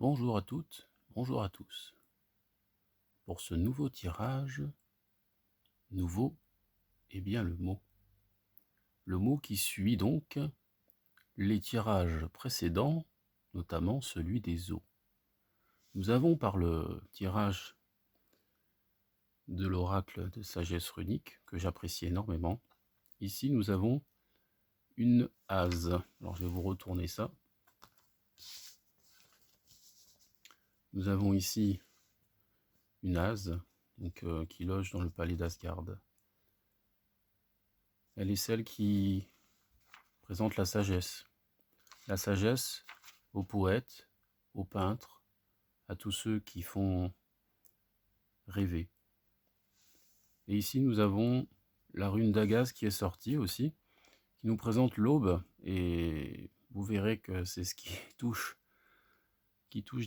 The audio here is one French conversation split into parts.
Bonjour à toutes, bonjour à tous. Pour ce nouveau tirage, nouveau est bien le mot. Le mot qui suit donc les tirages précédents, notamment celui des eaux. Nous avons par le tirage de l'oracle de sagesse runique, que j'apprécie énormément, ici nous avons une As. Alors je vais vous retourner ça. Nous avons ici une As donc, qui loge dans le palais d'Asgard. Elle est celle qui présente la sagesse. La sagesse aux poètes, aux peintres, à tous ceux qui font rêver. Et ici nous avons la rune d'Agaz qui est sortie aussi, qui nous présente l'aube, et vous verrez que c'est ce qui touche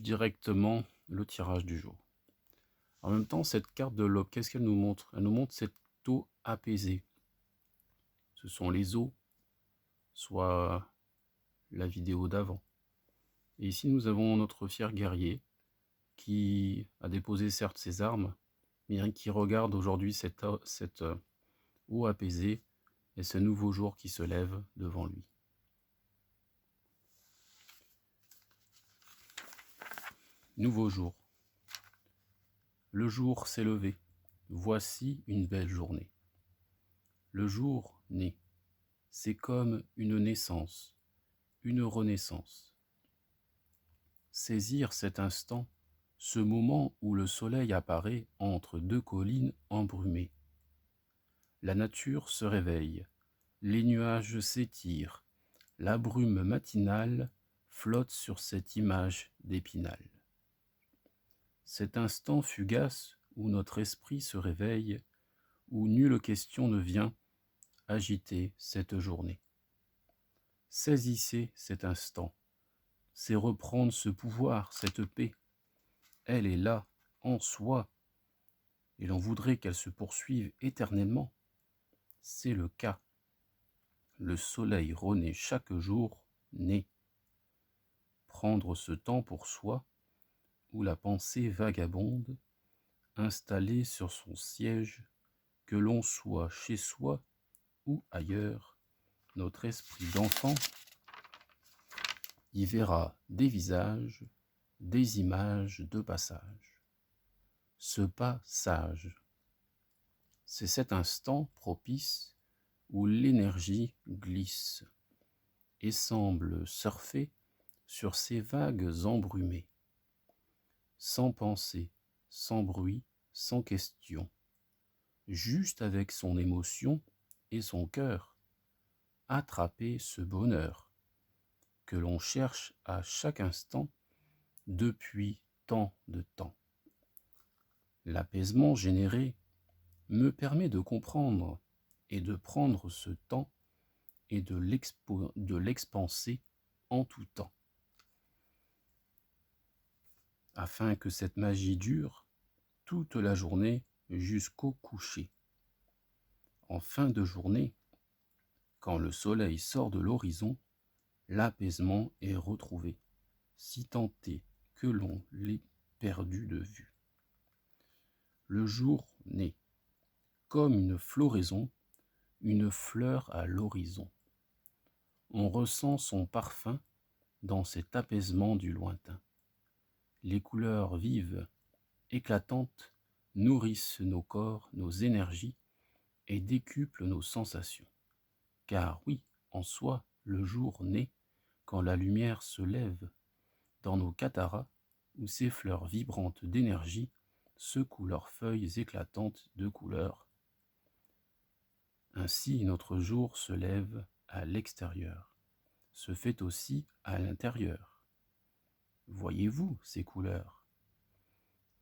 directement le tirage du jour. En même temps, cette carte de l'aube, qu'est-ce qu'elle nous montre? Elle nous montre cette eau apaisée. Ce sont les eaux, soit la vidéo d'avant. Et ici nous avons notre fier guerrier, qui a déposé certes ses armes, mais qui regarde aujourd'hui cette eau apaisée et ce nouveau jour qui se lève devant lui. Nouveau jour. Le jour s'est levé. Voici une belle journée. Le jour naît. C'est comme une naissance, une renaissance. Saisir cet instant, ce moment où le soleil apparaît entre deux collines embrumées. La nature se réveille, les nuages s'étirent, la brume matinale flotte sur cette image d'Épinal. Cet instant fugace où notre esprit se réveille, où nulle question ne vient agiter cette journée. Saisissez cet instant, c'est reprendre ce pouvoir, cette paix. Elle est là, en soi, et l'on voudrait qu'elle se poursuive éternellement. C'est le cas. Le soleil renaît chaque jour, naît. Prendre ce temps pour soi, où la pensée vagabonde, installée sur son siège, que l'on soit chez soi ou ailleurs, notre esprit d'enfant y verra des visages, des images de passage. Ce pas sage, c'est cet instant propice où l'énergie glisse et semble surfer sur ces vagues embrumées, sans pensée, sans bruit, sans question, juste avec son émotion et son cœur, attraper ce bonheur que l'on cherche à chaque instant depuis tant de temps. L'apaisement généré me permet de comprendre et de prendre ce temps et de l'expanser en tout temps, afin que cette magie dure toute la journée jusqu'au coucher. En fin de journée, quand le soleil sort de l'horizon, l'apaisement est retrouvé, si tant est que l'on l'ait perdu de vue. Le jour naît, comme une floraison, une fleur à l'horizon. On ressent son parfum dans cet apaisement du lointain. Les couleurs vives, éclatantes, nourrissent nos corps, nos énergies et décuplent nos sensations. Car oui, en soi, le jour naît quand la lumière se lève dans nos catharas où ces fleurs vibrantes d'énergie secouent leurs feuilles éclatantes de couleurs. Ainsi notre jour se lève à l'extérieur, se fait aussi à l'intérieur. Voyez-vous ces couleurs?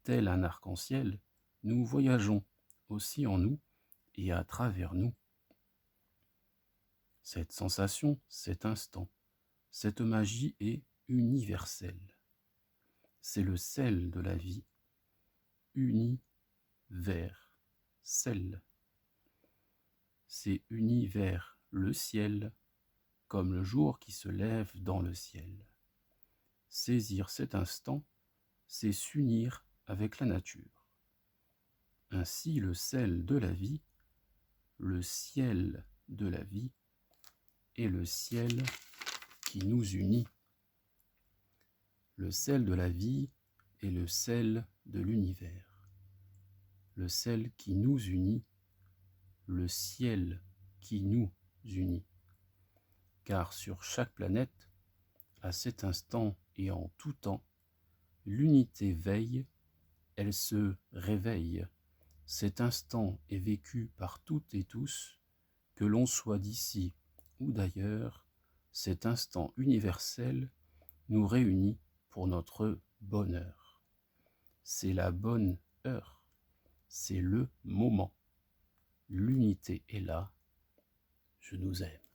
Tel un arc-en-ciel, nous voyageons aussi en nous et à travers nous. Cette sensation, cet instant, cette magie est universelle. C'est le sel de la vie, uni vers sel. C'est uni vers le ciel, comme le jour qui se lève dans le ciel. Saisir cet instant, c'est s'unir avec la nature. Ainsi le sel de la vie, le ciel de la vie, est le ciel qui nous unit. Le sel de la vie est le sel de l'univers. Le sel qui nous unit, le ciel qui nous unit. Car sur chaque planète, à cet instant et en tout temps, l'unité veille, elle se réveille. Cet instant est vécu par toutes et tous, que l'on soit d'ici ou d'ailleurs, cet instant universel nous réunit pour notre bonheur. C'est la bonne heure, c'est le moment. L'unité est là, je nous aime.